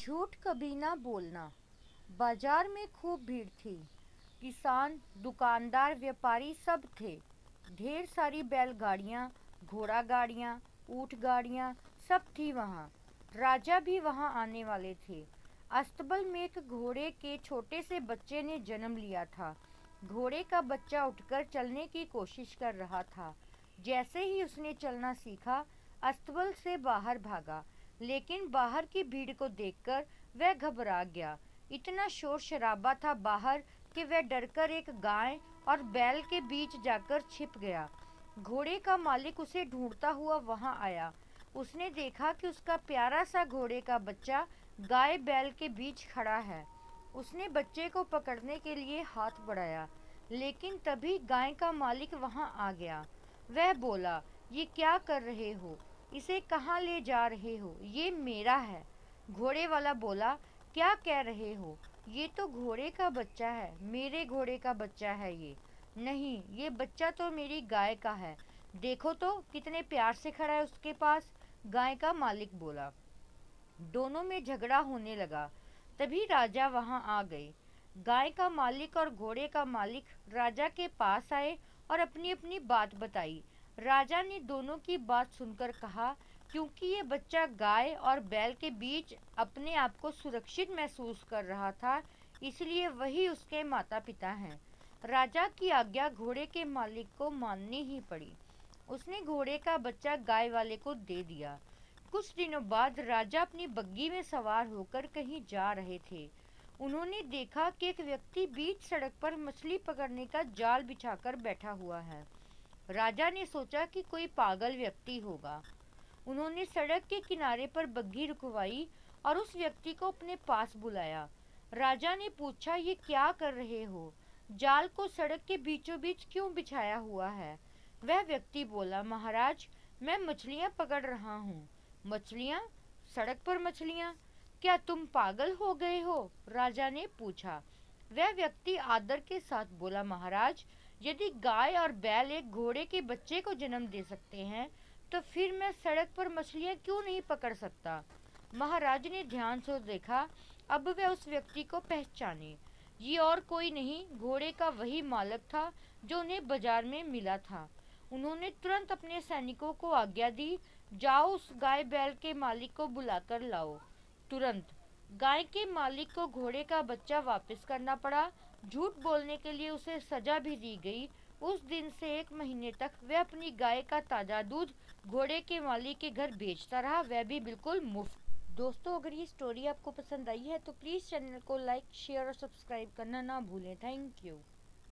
झूठ कभी ना बोलना। बाजार में खूब भीड़ थी। किसान, दुकानदार, व्यापारी सब थे। ढेर सारी बैलगाड़ियाँ, घोड़ा गाड़ियाँ, ऊँट गाड़ियाँ सब थी वहाँ। राजा भी वहाँ आने वाले थे। अस्तबल में एक घोड़े के छोटे से बच्चे ने जन्म लिया था। घोड़े का बच्चा उठकर चलने की कोशिश कर रहा था। जैसे ही उसने चलना सीखा, अस्तबल से बाहर भागा, लेकिन बाहर की भीड़ को देखकर वह घबरा गया। इतना शोर शराबा था बाहर कि वह डरकर एक गाय और बैल के बीच जाकर छिप गया। घोड़े का मालिक उसे ढूंढता हुआ वहां आया। उसने देखा कि उसका प्यारा सा घोड़े का बच्चा गाय बैल के बीच खड़ा है। उसने बच्चे को पकड़ने के लिए हाथ बढ़ाया, लेकिन तभी गाय का मालिक वहां आ गया। वह बोला, ये क्या कर रहे हो? इसे कहाँ ले जा रहे हो? ये मेरा है। घोड़े वाला बोला, क्या कह रहे हो? ये तो घोड़े का बच्चा है, मेरे घोड़े का बच्चा है ये। नहीं, ये बच्चा तो मेरी गाय का है। देखो तो कितने प्यार से खड़ा है उसके पास। गाय का मालिक बोला। दोनों में झगड़ा होने लगा। तभी राजा वहां आ गए। गाय का मालिक और घोड़े का मालिक राजा के पास आए और अपनी अपनी बात बताई। राजा ने दोनों की बात सुनकर कहा, क्योंकि ये बच्चा गाय और बैल के बीच अपने आप को सुरक्षित महसूस कर रहा था, इसलिए वही उसके माता पिता हैं। राजा की आज्ञा घोड़े के मालिक को माननी ही पड़ी। उसने घोड़े का बच्चा गाय वाले को दे दिया। कुछ दिनों बाद राजा अपनी बग्गी में सवार होकर कहीं जा रहे थे। उन्होंने देखा कि एक व्यक्ति बीच सड़क पर मछली पकड़ने का जाल बिछाकर बैठा हुआ है। राजा ने सोचा कि कोई पागल व्यक्ति होगा। उन्होंने सड़क के किनारे पर बग्घी रुकवाई और उस व्यक्ति को अपने पास बुलाया। राजा ने पूछा, ये क्या कर रहे हो? जाल को सड़क के बीचों बीच क्यों बिछाया हुआ है? वह व्यक्ति बोला, महाराज, मैं मछलियाँ पकड़ रहा हूँ। मछलियाँ? सड़क पर मछलियाँ? क्या तुम पागल हो गए हो? राजा ने पूछा। वह व्यक्ति आदर के साथ बोला, महाराज, यदि गाय और बैल एक घोड़े के बच्चे को जन्म दे सकते हैं, तो फिर मैं सड़क पर मछलियाँ क्यों नहीं पकड़ सकता? महाराज ने ध्यान से देखा। अब वह उस व्यक्ति को पहचाने। ये और कोई नहीं, घोड़े का वही मालिक था जो उन्हें बाजार में मिला था। उन्होंने तुरंत अपने सैनिकों को आज्ञा दी, जाओ उस गाय बैल के मालिक को बुलाकर लाओ। तुरंत गाय के मालिक को घोड़े का बच्चा वापस करना पड़ा। झूठ बोलने के लिए उसे सजा भी दी गई। उस दिन से 1 महीने तक वह अपनी गाय का ताज़ा दूध घोड़े के मालिक के घर बेचता रहा, वह भी बिल्कुल मुफ्त। दोस्तों, अगर ये स्टोरी आपको पसंद आई है तो प्लीज़ चैनल को लाइक, शेयर और सब्सक्राइब करना ना भूलें। Thank you.